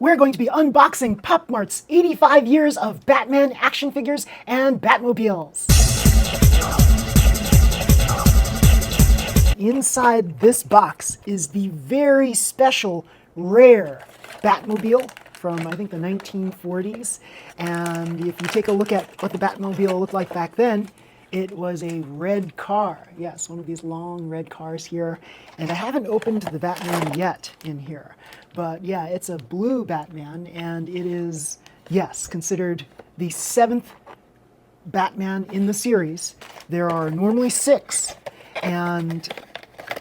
We're going to be unboxing Pop Mart's 85 years of Batman action figures and Batmobiles. Inside this box is the very special, rare Batmobile from, I think, the 1940s. And if you take a look at what the Batmobile looked like back then, it was a red car. Yes, one of these long red cars here. And I haven't opened the Batman yet in here. But yeah, it's a blue Batman, and it is, yes, considered the 7th Batman in the series. There are normally 6, and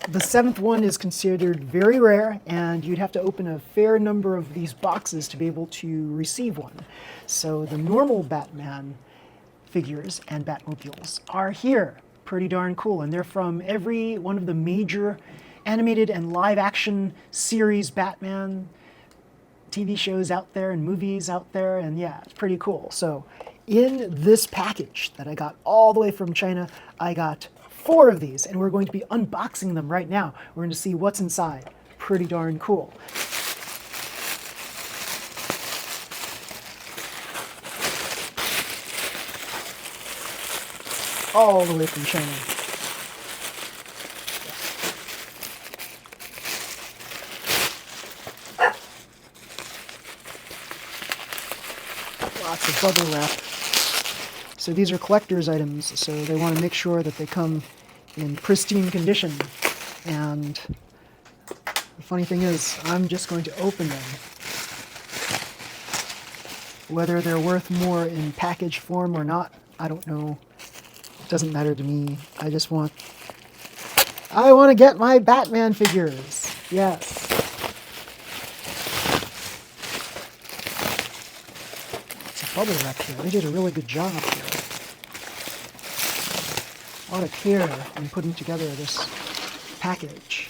the 7th one is considered very rare, and you'd have to open a fair number of these boxes to be able to receive one. So the normal Batman figures and Batmobiles are here. Pretty darn cool, and they're from every one of the major animated and live action series Batman TV shows out there and movies out there, and yeah, it's pretty cool. So in this package that I got all the way from China, I got 4 of these, and we're going to be unboxing them right now. We're going to see what's inside. Pretty darn cool. All the way from China. Lots of bubble wrap. So these are collector's items, so they want to make sure that they come in pristine condition. And the funny thing is, I'm just going to open them. Whether they're worth more in package form or not, I don't know. It doesn't matter to me. I want to get my Batman figures. Yes. Bubble wrap here. They did a really good job here. A lot of care in putting together this package.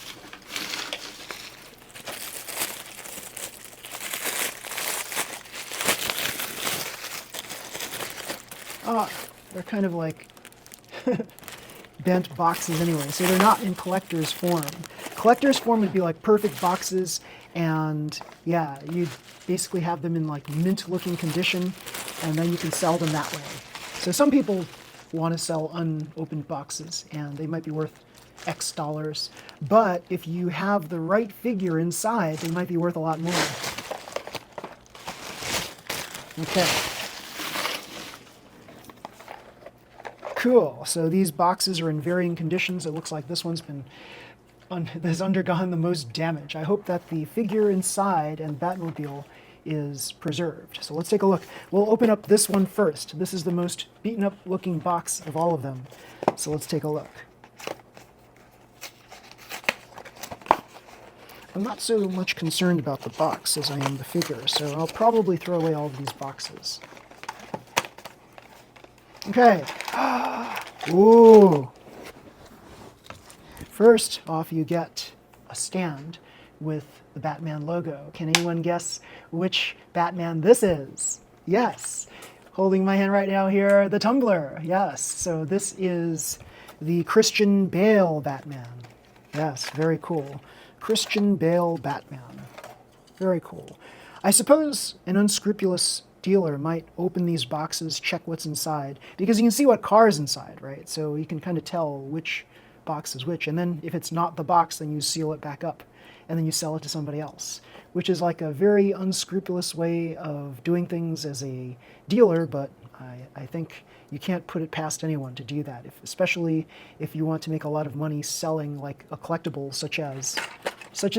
They're kind of like bent boxes anyway, so they're not in collector's form. Collector's form would be like perfect boxes, and yeah, you'd basically have them in like mint-looking condition, and then you can sell them that way. So some people want to sell unopened boxes, and they might be worth X dollars, but if you have the right figure inside, they might be worth a lot more. Okay. Cool. So these boxes are in varying conditions. It looks like this one's has undergone the most damage. I hope that the figure inside and Batmobile is preserved. So let's take a look. We'll open up this one first. This is the most beaten up looking box of all of them. So let's take a look. I'm not so much concerned about the box as I am the figure, so I'll probably throw away all of these boxes. Okay. Ooh. First off, you get a stand with the Batman logo. Can anyone guess which Batman this is? Yes. Holding my hand right now here, the tumbler. Yes. So this is the Christian Bale Batman. Yes, very cool. Christian Bale Batman. Very cool. I suppose an unscrupulous dealer might open these boxes, check what's inside, because you can see what car is inside, right? So you can kind of tell which box is which, and then if it's not the box, then you seal it back up, and then you sell it to somebody else, which is like a very unscrupulous way of doing things as a dealer, but I think you can't put it past anyone to do that, especially if you want to make a lot of money selling like a collectible such as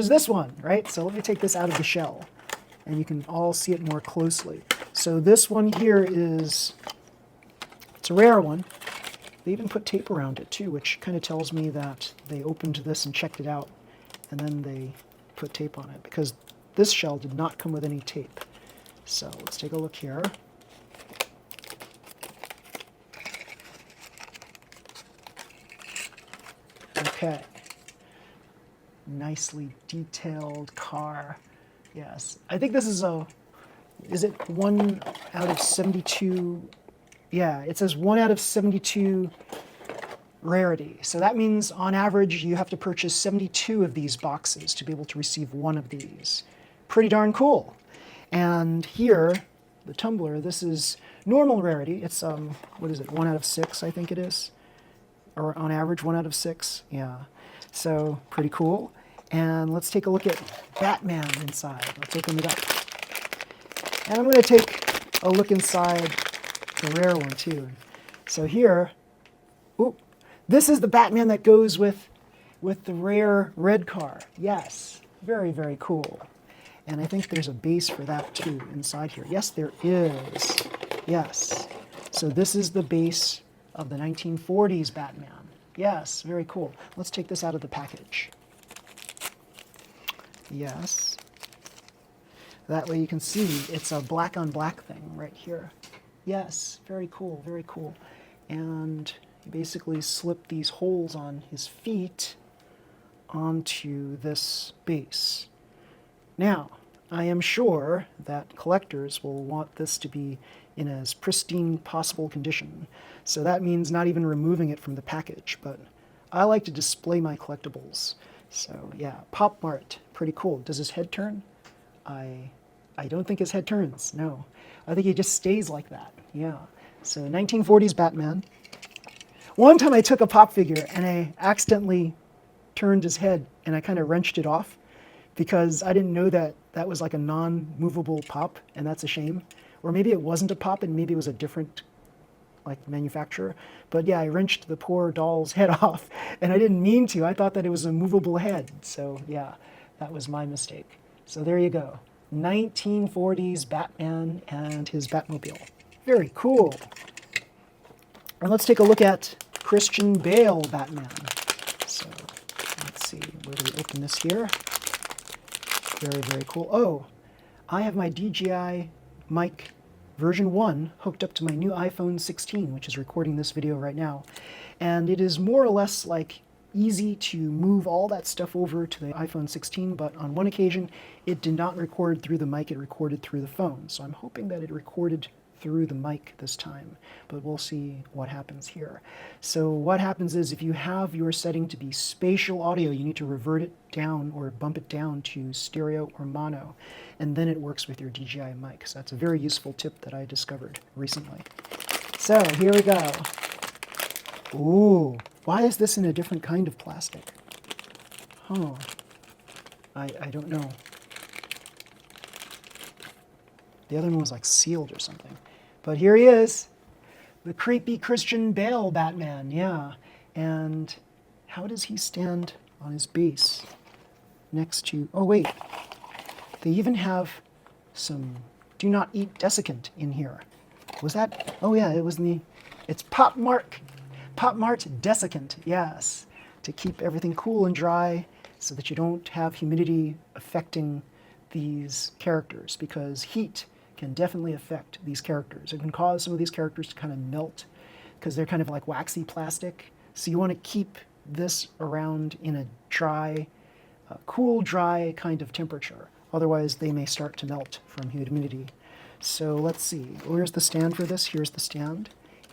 this one, right? So let me take this out of the shell, and you can all see it more closely. So this one here it's a rare one. They even put tape around it too, which kind of tells me that they opened this and checked it out, and then they put tape on it, because this shell did not come with any tape. So let's take a look here. Okay. Nicely detailed car. Yes. I think this is is it 1 out of 72? Yeah, it says 1 out of 72 rarity. So that means on average you have to purchase 72 of these boxes to be able to receive one of these. Pretty darn cool. And here, the tumbler, this is normal rarity. It's, what is it, 1 out of 6, I think it is. Or on average, 1 out of 6. Yeah. So, pretty cool. And let's take a look at Batman inside. Let's open it up. And I'm going to take a look inside the rare one, too. So here, ooh, this is the Batman that goes with the rare red car. Yes, very, very cool. And I think there's a base for that too inside here. Yes, there is. Yes. So this is the base of the 1940s Batman. Yes, very cool. Let's take this out of the package. Yes. That way you can see it's a black on black thing right here. Yes, very cool, very cool. And you basically slip these holes on his feet onto this base. Now, I am sure that collectors will want this to be in as pristine possible condition. So that means not even removing it from the package, but I like to display my collectibles. So yeah, Pop Mart, pretty cool. Does his head turn? I don't think his head turns, no. I think he just stays like that, yeah. So 1940s Batman. One time I took a pop figure and I accidentally turned his head and I kind of wrenched it off because I didn't know that that was like a non-movable pop, and that's a shame. Or maybe it wasn't a pop and maybe it was a different like manufacturer. But yeah, I wrenched the poor doll's head off and I didn't mean to. I thought that it was a movable head. So yeah, that was my mistake. So there you go. 1940s Batman and his Batmobile. Very cool. And let's take a look at Christian Bale Batman. So let's see, where do we open this here? Very, very cool. Oh, I have my DJI mic version 1 hooked up to my new iPhone 16, which is recording this video right now. And it is more or less like easy to move all that stuff over to the iPhone 16, but on one occasion it did not record through the mic, it recorded through the phone. So I'm hoping that it recorded through the mic this time, but we'll see what happens here. So what happens is if you have your setting to be spatial audio, you need to revert it down or bump it down to stereo or mono, and then it works with your DJI mic. So that's a very useful tip that I discovered recently. So here we go. Ooh, why is this in a different kind of plastic? Oh, I don't know. The other one was like sealed or something. But here he is, the creepy Christian Bale Batman, yeah. And how does he stand on his base next to, oh wait, they even have some do not eat desiccant in here. Was that, oh yeah, it was in the, it's Pop Mart Desiccant, yes, to keep everything cool and dry so that you don't have humidity affecting these characters, because heat can definitely affect these characters. It can cause some of these characters to kind of melt because they're kind of like waxy plastic. So you want to keep this around in a dry, cool, dry kind of temperature. Otherwise, they may start to melt from humidity. So let's see, where's the stand for this? Here's the stand.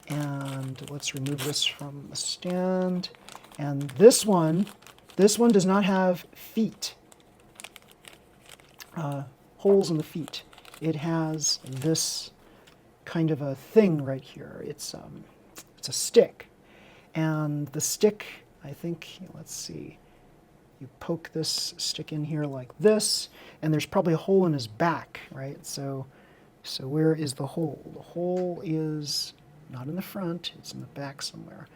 And let's remove this from the stand. And this one does not have feet, holes in the feet. It has this kind of a thing right here. It's a stick. And the stick, I think, let's see, you poke this stick in here like this, and there's probably a hole in his back, right? So where is the hole? The hole is not in the front, it's in the back somewhere.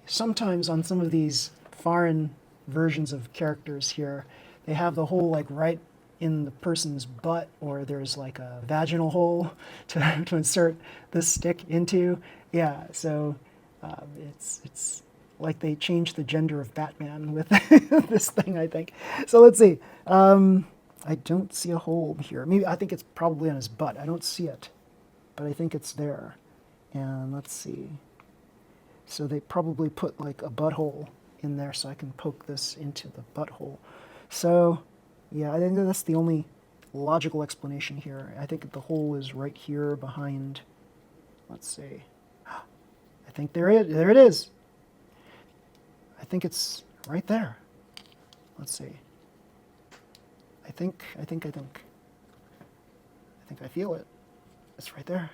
Sometimes on some of these foreign versions of characters here, they have the hole like right in the person's butt, or there's like a vaginal hole to insert this stick into. Yeah, so it's like they changed the gender of Batman with this thing, I think. So let's see. I don't see a hole here. Maybe I think it's probably on his butt. I don't see it, but I think it's there. And let's see. So they probably put like a butthole in there so I can poke this into the butthole. So yeah, I think that's the only logical explanation here. I think the hole is right here behind, let's see. I think there it is. I think it's right there. Let's see. I think. think I feel it. It's right there.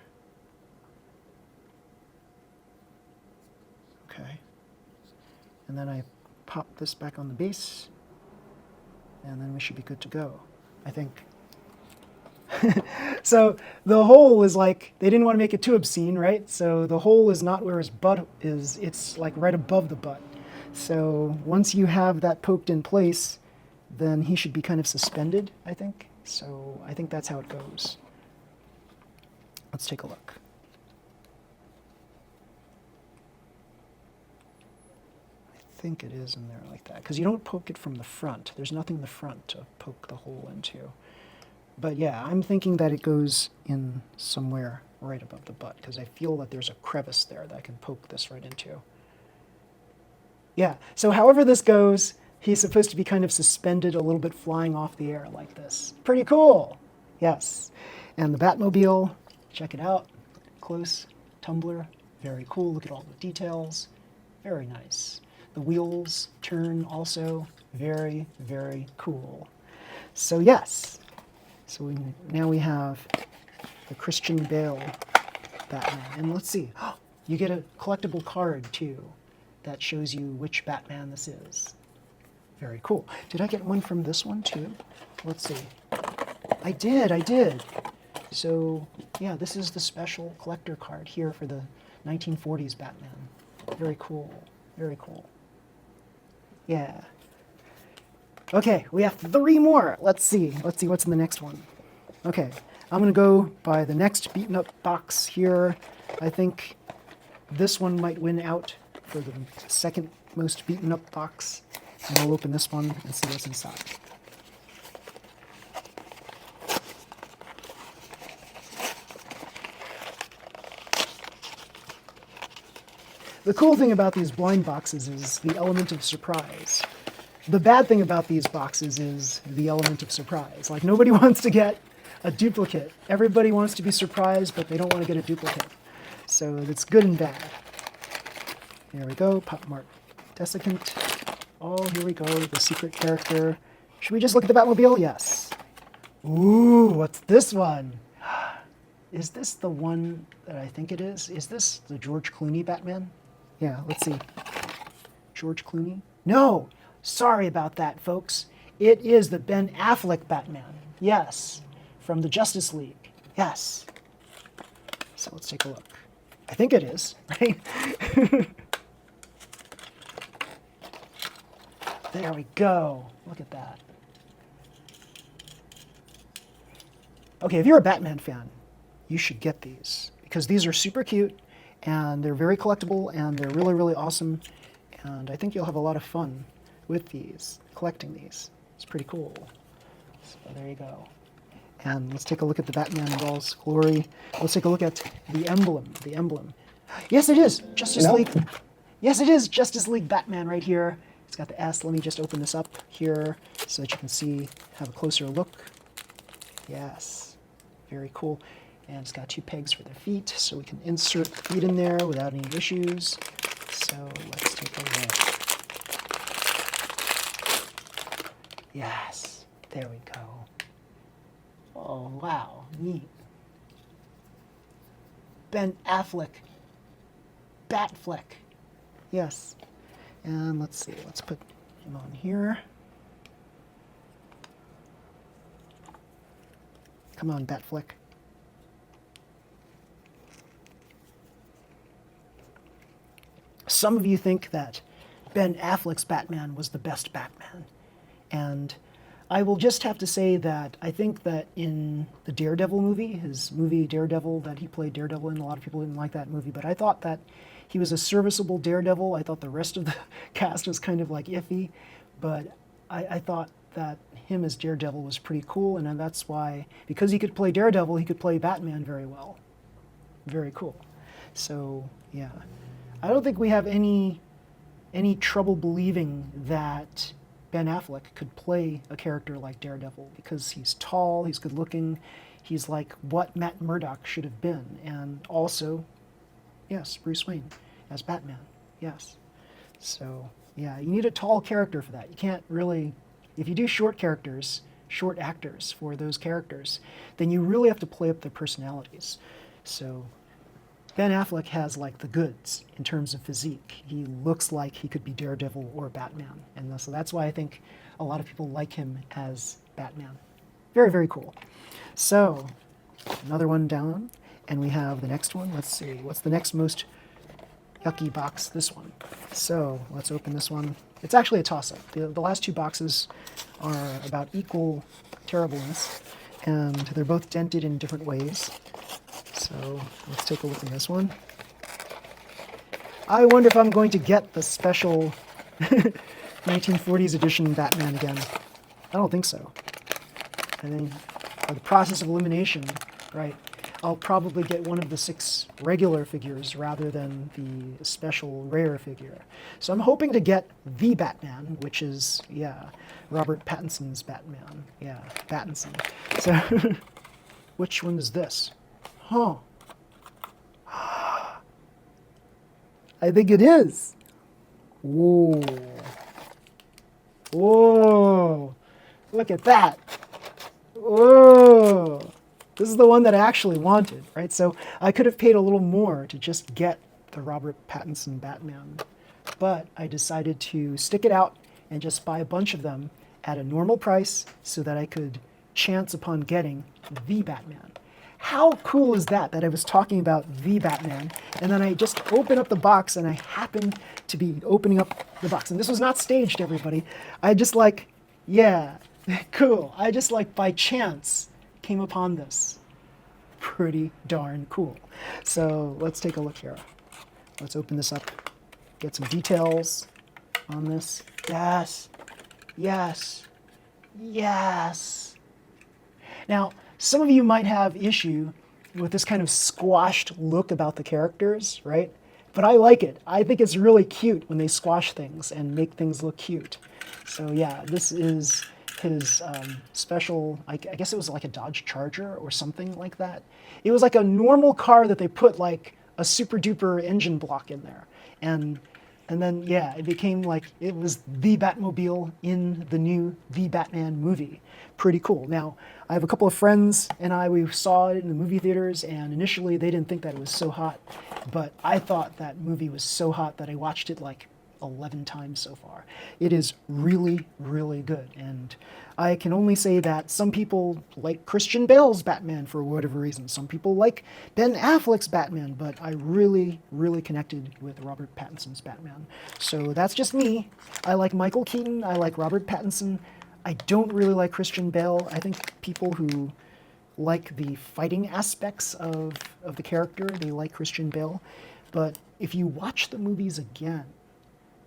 Okay. And then I pop this back on the base, and then we should be good to go, I think. So the hole is like, they didn't want to make it too obscene, right? So the hole is not where his butt is, it's like right above the butt. So once you have that poked in place, then he should be kind of suspended, I think. So I think that's how it goes. Let's take a look. I think it is in there like that, because you don't poke it from the front. There's nothing in the front to poke the hole into. But yeah, I'm thinking that it goes in somewhere right above the butt, because I feel that there's a crevice there that I can poke this right into. Yeah, so however this goes, he's supposed to be kind of suspended a little bit, flying off the air like this. Pretty cool. Yes. And the Batmobile, check it out. Close. Tumbler. Very cool. Look at all the details. Very nice. The wheels turn also. Very, very cool. So yes. So now we have the Christian Bale Batman. And let's see. You get a collectible card too that shows you which Batman this is. Very cool. Did I get one from this one too? Let's see. I did. So yeah, this is the special collector card here for the 1940s Batman. Very cool. Very cool. Yeah. Okay, we have 3 more. Let's see what's in the next one. Okay, I'm gonna go by the next beaten up box here. I think this one might win out for the second most beaten up box. And I'll open this one and see what's inside. The cool thing about these blind boxes is the element of surprise. The bad thing about these boxes is the element of surprise. Like, nobody wants to get a duplicate. Everybody wants to be surprised, but they don't want to get a duplicate. So it's good and bad. Here we go, Pop Mart Desiccant. Oh, here we go, the secret character. Should we just look at the Batmobile? Yes. Ooh, what's this one? Is this the one that I think it is? Is this the George Clooney Batman? Yeah, let's see. George Clooney? No! Sorry about that, folks. It is the Ben Affleck Batman. Yes. From the Justice League. Yes. So let's take a look. I think it is, right? There we go. Look at that. Okay, if you're a Batman fan, you should get these, because these are super cute and they're very collectible and they're really, really awesome. And I think you'll have a lot of fun with these, collecting these. It's pretty cool. So there you go. And let's take a look at the Batman in all its glory. Let's take a look at the emblem. The emblem. Yes, it is Justice League. Yes, it is Justice League Batman right here. It's got the S. Let me just open this up here so that you can see, have a closer look. Yes, very cool. And it's got 2 pegs for the feet, so we can insert the feet in there without any issues. So let's take a look. Yes, there we go. Oh, wow, neat. Ben Affleck. Batfleck. Yes. And let's see, let's put him on here. Come on, Batfleck. Some of you think that Ben Affleck's Batman was the best Batman. And I will just have to say that I think that in the Daredevil movie, his movie Daredevil that he played Daredevil in, a lot of people didn't like that movie, but I thought that he was a serviceable Daredevil. I thought the rest of the cast was kind of like iffy, but I thought that him as Daredevil was pretty cool, and that's why, because he could play Daredevil, he could play Batman very well. Very cool. So, yeah. I don't think we have any trouble believing that Ben Affleck could play a character like Daredevil, because he's tall, he's good looking, he's like what Matt Murdock should have been, and also, yes, Bruce Wayne as Batman, yes. So, yeah, you need a tall character for that. You can't really, if you do short characters, short actors for those characters, then you really have to play up their personalities. So Ben Affleck has like the goods in terms of physique. He looks like he could be Daredevil or Batman. And so that's why I think a lot of people like him as Batman. Very, very cool. So another one down, and we have the next one. Let's see, what's the next most yucky box? This one. So let's open this one. It's actually a toss-up. The last two boxes are about equal terribleness, and they're both dented in different ways. So let's take a look at this one. I wonder if I'm going to get the special 1940s edition Batman again. I don't think so. And then the process of elimination, right? I'll probably get one of the 6 regular figures rather than the special rare figure. So I'm hoping to get the Batman, which is, yeah, Robert Pattinson's Batman. Yeah, Pattinson. So, which one is this? Huh. I think it is. Whoa. Whoa. Look at that. Whoa. This is the one that I actually wanted, right? So I could have paid a little more to just get the Robert Pattinson Batman, but I decided to stick it out and just buy a bunch of them at a normal price so that I could chance upon getting the Batman. How cool is that, that I was talking about the Batman, and then I just open up the box and I happened to be opening up the box. And this was not staged, everybody. I just like, yeah, cool. I just like by chance came upon this. Pretty darn cool. So let's take a look here. Let's open this up, get some details on this. Yes, yes, yes. Now, some of you might have issue with this kind of squashed look about the characters, right? But I like it. I think it's really cute when they squash things and make things look cute. So yeah, this is his special, I guess it was like a Dodge Charger or something like that. It was like a normal car that they put like a super duper engine block in there. And then, yeah, it became like, it was the Batmobile in the new The Batman movie. Pretty cool. Now, I have a couple of friends and we saw it in the movie theaters, and initially they didn't think that it was so hot, but I thought that movie was so hot that I watched it like 11 times so far. It is really, really good. And I can only say that some people like Christian Bale's Batman for whatever reason. Some people like Ben Affleck's Batman, but I really, really connected with Robert Pattinson's Batman. So that's just me. I like Michael Keaton. I like Robert Pattinson. I don't really like Christian Bale. I think people who like the fighting aspects of the character, they like Christian Bale. But if you watch the movies again,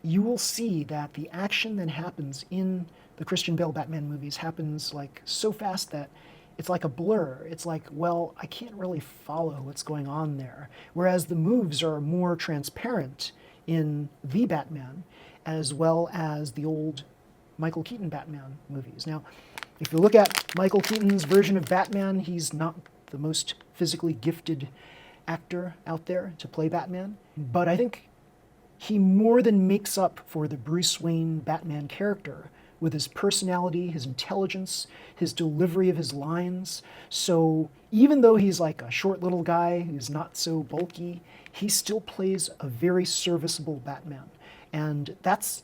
you will see that the action that happens in the Christian Bale Batman movies happens like so fast that it's like a blur. It's like, well, I can't really follow what's going on there. Whereas the moves are more transparent in the Batman, as well as the old Michael Keaton Batman movies. Now, if you look at Michael Keaton's version of Batman, he's not the most physically gifted actor out there to play Batman, but I think he more than makes up for the Bruce Wayne Batman character with his personality, his intelligence, his delivery of his lines. So even though he's like a short little guy who's not so bulky, he still plays a very serviceable Batman. And that's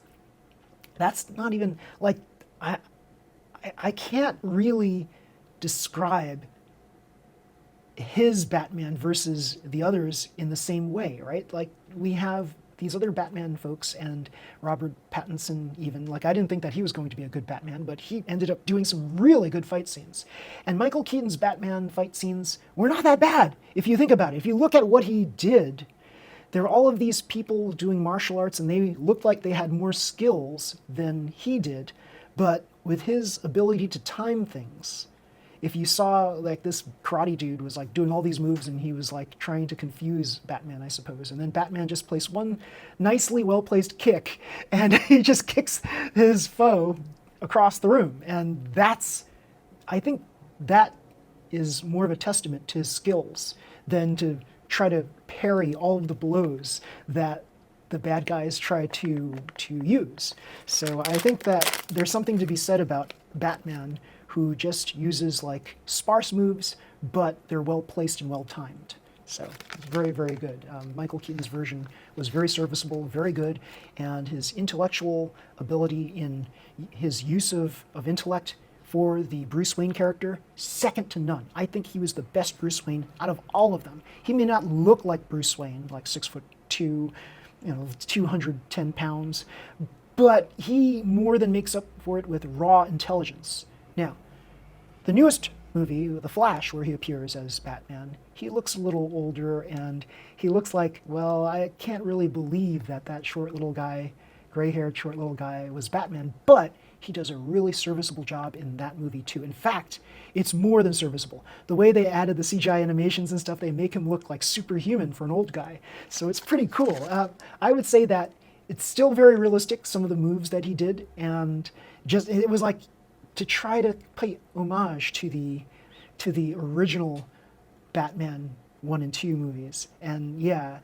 not even like, I can't really describe his Batman versus the others in the same way, right? Like we have these other Batman folks and Robert Pattinson even, like I didn't think that he was going to be a good Batman, but he ended up doing some really good fight scenes. And Michael Keaton's Batman fight scenes were not that bad, if you think about it. If you look at what he did, there are all of these people doing martial arts and they looked like they had more skills than he did, but with his ability to time things, if you saw like this karate dude was like doing all these moves and he was like trying to confuse Batman, I suppose. And then Batman just placed one nicely well-placed kick and he just kicks his foe across the room. And I think that is more of a testament to his skills than to try to parry all of the blows that the bad guys try to use. So I think that there's something to be said about Batman who just uses like sparse moves, but they're well placed and well timed. So very, very good. Michael Keaton's version was very serviceable, very good, and his intellectual ability in his use of intellect for the Bruce Wayne character, second to none. I think he was the best Bruce Wayne out of all of them. He may not look like Bruce Wayne, like 6'2", 210 pounds, but he more than makes up for it with raw intelligence. Now, the newest movie, The Flash, where he appears as Batman, he looks a little older, and he looks like, well, I can't really believe that short little guy, gray-haired short little guy was Batman, but he does a really serviceable job in that movie too. In fact, it's more than serviceable. The way they added the CGI animations and stuff, they make him look like superhuman for an old guy. So it's pretty cool. I would say that it's still very realistic, some of the moves that he did, and just it was like to try to pay homage to the original Batman 1 and 2 movies. And yeah,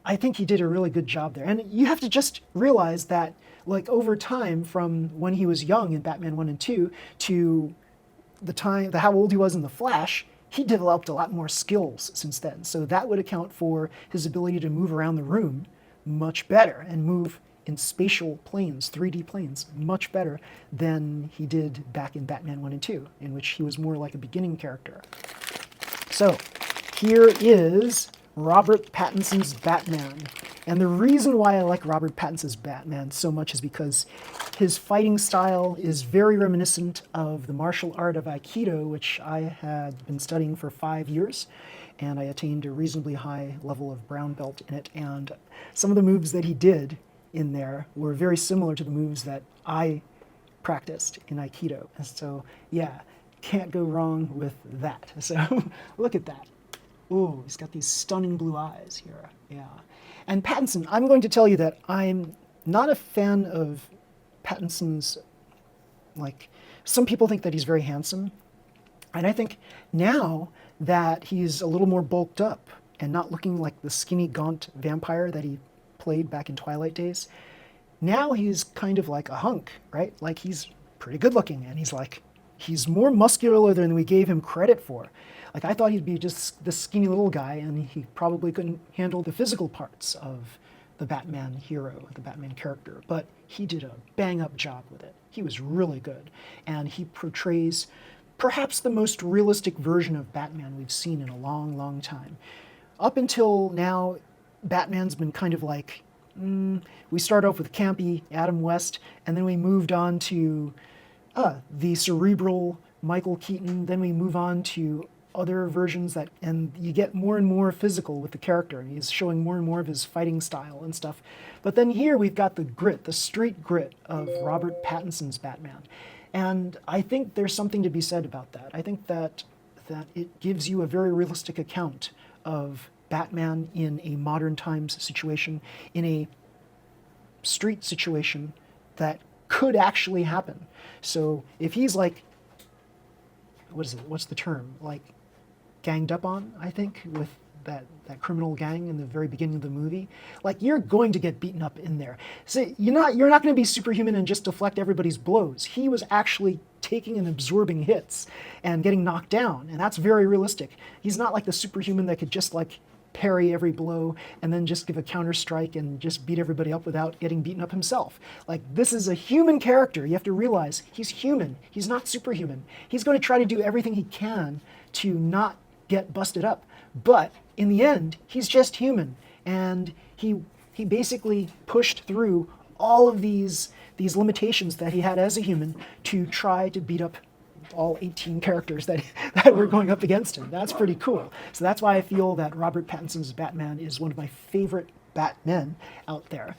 I think he did a really good job there. And you have to just realize that, like, over time, from when he was young in Batman 1 and 2 to how old he was in The Flash, he developed a lot more skills since then. So that would account for his ability to move around the room much better and move in spatial planes, 3D planes, much better than he did back in Batman 1 and 2, in which he was more like a beginning character. So here is Robert Pattinson's Batman. And the reason why I like Robert Pattinson's Batman so much is because his fighting style is very reminiscent of the martial art of Aikido, which I had been studying for 5 years, and I attained a reasonably high level of brown belt in it. And some of the moves that he did in there were very similar to the moves that I practiced in Aikido. And so, yeah, can't go wrong with that. So look at that. Ooh, he's got these stunning blue eyes here. Yeah. And Pattinson, I'm going to tell you that I'm not a fan of Pattinson's, like, some people think that he's very handsome. And I think now that he's a little more bulked up and not looking like the skinny, gaunt vampire that he played back in Twilight days, now he's kind of like a hunk, right? Like, he's pretty good looking, and he's more muscular than we gave him credit for. Like, I thought he'd be just this skinny little guy, and he probably couldn't handle the physical parts of the Batman hero, the Batman character, but he did a bang-up job with it. He was really good, and he portrays perhaps the most realistic version of Batman we've seen in a long, long time. Up until now, Batman's been kind of like, we start off with campy Adam West, and then we moved on to the cerebral Michael Keaton, then we move on to other versions and you get more and more physical with the character, and he's showing more and more of his fighting style and stuff. But then here we've got the grit, the street grit of Robert Pattinson's Batman. And I think there's something to be said about that. I think that it gives you a very realistic account of Batman in a modern times situation, in a street situation that could actually happen. So if he's like, what's the term? Like, ganged up on, I think, with that criminal gang in the very beginning of the movie, like, you're going to get beaten up in there. So you're not going to be superhuman and just deflect everybody's blows. He was actually taking and absorbing hits and getting knocked down, and that's very realistic. He's not like the superhuman that could just like parry every blow and then just give a counter strike and just beat everybody up without getting beaten up himself. Like, this is a human character. You have to realize he's human. He's not superhuman. He's going to try to do everything he can to not get busted up. But in the end, he's just human. And he basically pushed through all of these limitations that he had as a human to try to beat up all 18 characters that were going up against him. That's pretty cool. So that's why I feel that Robert Pattinson's Batman is one of my favorite Batmen out there,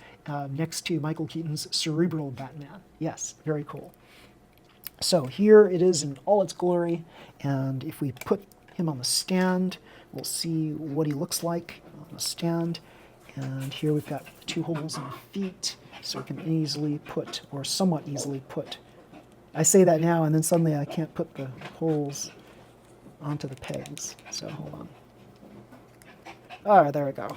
next to Michael Keaton's cerebral Batman. Yes, very cool. So here it is in all its glory, and if we put him on the stand, we'll see what he looks like on the stand. And here we've got 2 holes in the feet, so we can easily put, or somewhat easily put, I say that now, and then suddenly I can't put the holes onto the pegs. So hold on. All right, there we go.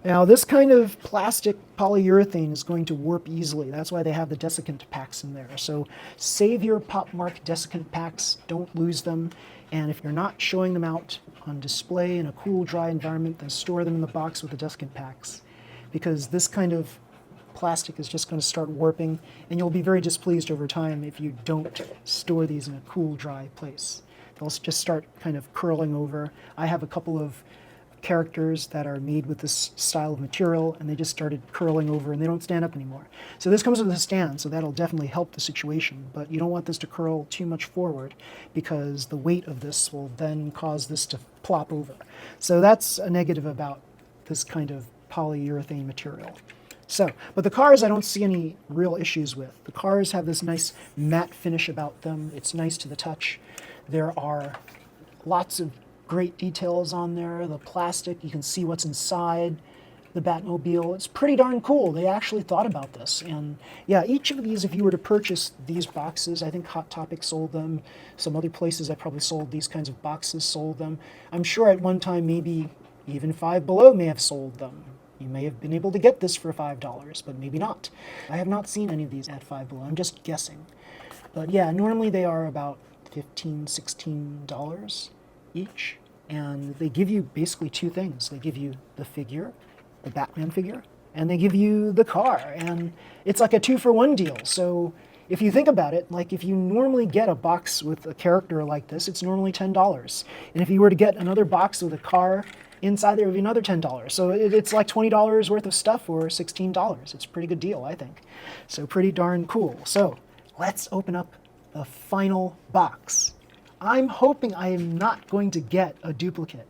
Now, this kind of plastic polyurethane is going to warp easily. That's why they have the desiccant packs in there. So save your Pop Mart desiccant packs. Don't lose them. And if you're not showing them out on display in a cool, dry environment, then store them in the box with the desiccant packs. Because this kind of plastic is just going to start warping, and you'll be very displeased over time if you don't store these in a cool, dry place. They'll just start kind of curling over. I have a couple of characters that are made with this style of material, and they just started curling over and they don't stand up anymore. So this comes with a stand, so that'll definitely help the situation, but you don't want this to curl too much forward because the weight of this will then cause this to plop over. So that's a negative about this kind of polyurethane material. So, but the cars I don't see any real issues with. The cars have this nice matte finish about them. It's nice to the touch. There are lots of great details on there. The plastic, you can see what's inside the Batmobile. It's pretty darn cool. They actually thought about this. And yeah, each of these, if you were to purchase these boxes, I think Hot Topic sold them. Some other places that probably sold these kinds of boxes sold them. I'm sure at one time maybe even Five Below may have sold them. You may have been able to get this for $5, but maybe not. I have not seen any of these at Five Below. I'm just guessing. But yeah, normally they are about $15, $16 each. And they give you basically two things. They give you the figure, the Batman figure, and they give you the car. And it's like a 2-for-1 deal. So if you think about it, like if you normally get a box with a character like this, it's normally $10. And if you were to get another box with a car inside, there would be another $10. So it's like $20 worth of stuff for $16. It's a pretty good deal, I think. So pretty darn cool. So let's open up the final box. I'm hoping I am not going to get a duplicate.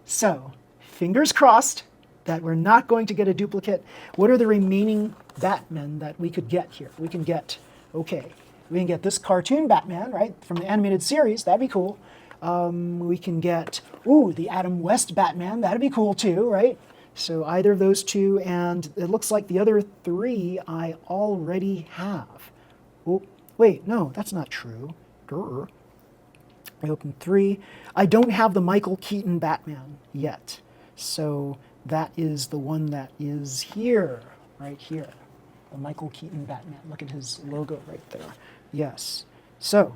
So fingers crossed that we're not going to get a duplicate. What are the remaining Batmen that we could get here? We can get, okay, we can get this cartoon Batman, right, from the animated series. That'd be cool. We can get, ooh, the Adam West Batman. That'd be cool too, right? So either of those two, and it looks like the other three I already have. Oh, wait, no, that's not true. Grr. I opened 3. I don't have the Michael Keaton Batman yet. So that is the one that is here, right here. The Michael Keaton Batman. Look at his logo right there. Yes. So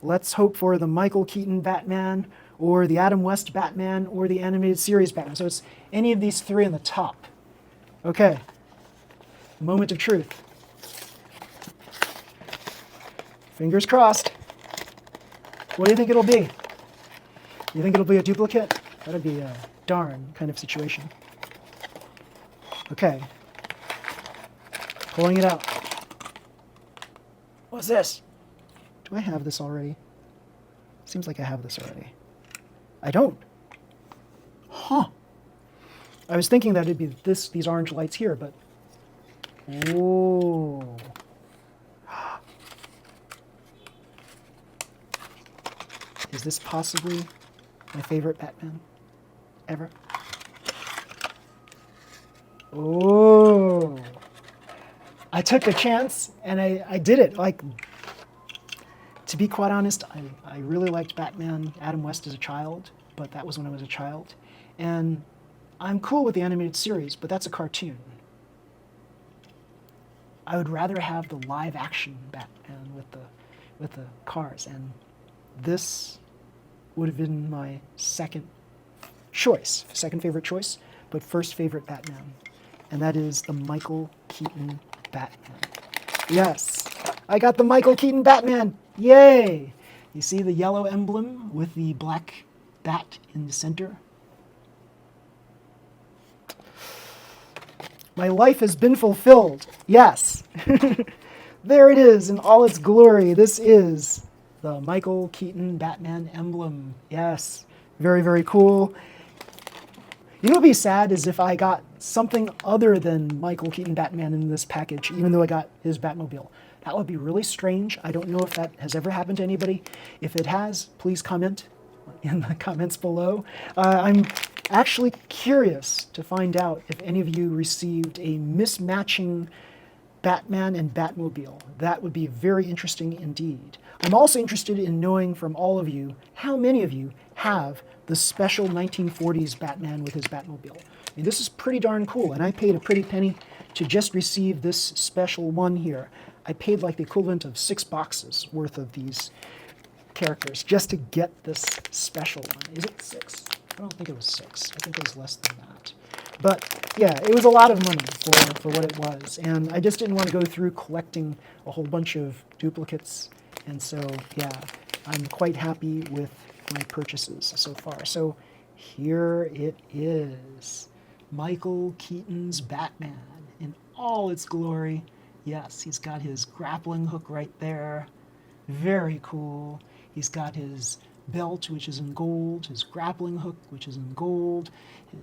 let's hope for the Michael Keaton Batman, or the Adam West Batman, or the animated series Batman. So it's any of these 3 on the top. Okay. Moment of truth. Fingers crossed. What do you think it'll be? You think it'll be a duplicate? That'd be a darn kind of situation. Okay. Pulling it out. What's this? Do I have this already? Seems like I have this already. I don't. Huh. I was thinking that it'd be these orange lights here, but... Whoa. Is this possibly my favorite Batman ever? Oh. I took a chance and I did it. Like, to be quite honest, I really liked Batman Adam West as a child, but that was when I was a child. And I'm cool with the animated series, but that's a cartoon. I would rather have the live action Batman with the cars, and this would have been my second favorite choice, but first favorite Batman. And that is the Michael Keaton Batman. Yes, I got the Michael Keaton Batman. Yay! You see the yellow emblem with the black bat in the center? My life has been fulfilled. Yes. There it is in all its glory. This is the Michael Keaton Batman emblem. Yes. Very, very cool. You know what would be sad is if I got something other than Michael Keaton Batman in this package, even though I got his Batmobile. That would be really strange. I don't know if that has ever happened to anybody. If it has, please comment in the comments below. I'm actually curious to find out if any of you received a mismatching Batman and Batmobile. That would be very interesting indeed. I'm also interested in knowing from all of you how many of you have the special 1940s Batman with his Batmobile. I mean, this is pretty darn cool, and I paid a pretty penny to just receive this special one here. I paid like the equivalent of 6 boxes worth of these characters just to get this special one. Is it 6? I don't think it was 6. I think it was less than that. But yeah, it was a lot of money for what it was, and I just didn't want to go through collecting a whole bunch of duplicates, and so yeah, I'm quite happy with my purchases so far. So here it is, Michael Keaton's Batman in all its glory. Yes, he's got his grappling hook right there. Very cool. He's got his belt, which is in gold, his grappling hook, which is in gold,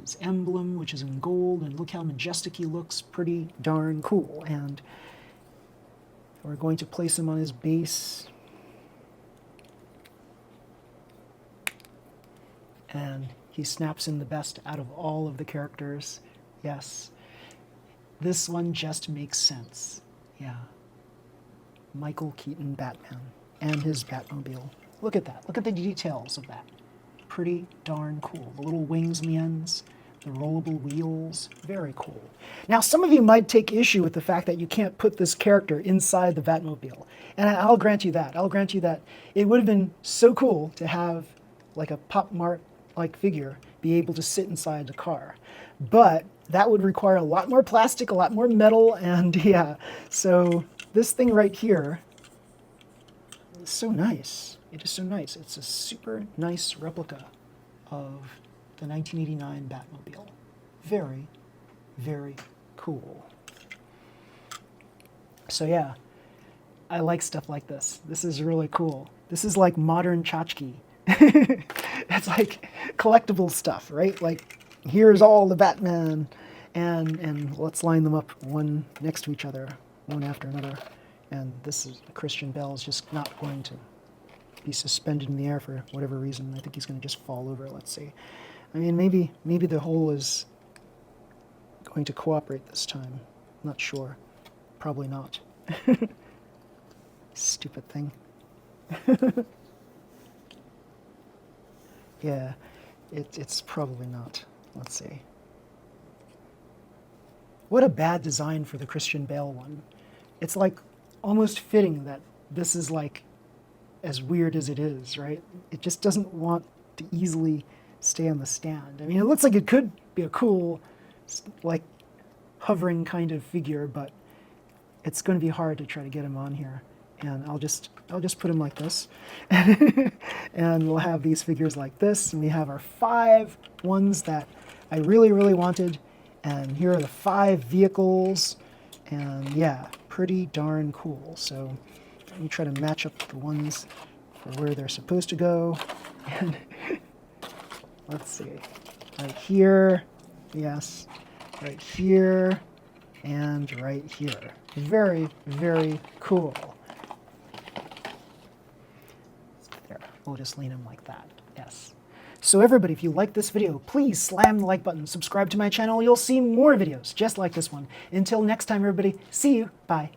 his emblem, which is in gold, and look how majestic he looks. Pretty darn cool. And we're going to place him on his base. And he snaps in the best out of all of the characters. Yes. This one just makes sense. Yeah. Michael Keaton Batman and his Batmobile. Look at that. Look at the details of that. Pretty darn cool. The little wings in the ends, the rollable wheels. Very cool. Now, some of you might take issue with the fact that you can't put this character inside the Batmobile. And I'll grant you that. I'll grant you that it would have been so cool to have like a Pop Mart-like figure be able to sit inside the car. But that would require a lot more plastic, a lot more metal, and yeah. So this thing right here is so nice. It is so nice. It's a super nice replica of the 1989 Batmobile. Very, very cool. So yeah, I like stuff like this. This is really cool. This is like modern tchotchke. It's like collectible stuff, right? Like, here's all the Batman, and let's line them up one next to each other, one after another. And this is Christian Bale is just not going to be suspended in the air for whatever reason. I think he's going to just fall over. Let's see. I mean, maybe the hole is going to cooperate this time. I'm not sure. Probably not. Stupid thing. Yeah, it's probably not. Let's see. What a bad design for the Christian Bale one. It's like almost fitting that this is like as weird as it is, right? It just doesn't want to easily stay on the stand. I mean, it looks like it could be a cool, like, hovering kind of figure, but it's going to be hard to try to get him on here. And I'll just put him like this. And we'll have these figures like this, and we have our 5 ones that I really, really wanted. And here are the 5 vehicles, and yeah, pretty darn cool. So let me try to match up the ones for where they're supposed to go. And let's see, right here, yes, right here, and right here. Very, very cool. There, we'll just lean them like that, yes. So everybody, if you like this video, please slam the like button, subscribe to my channel. You'll see more videos just like this one. Until next time, everybody, see you, bye.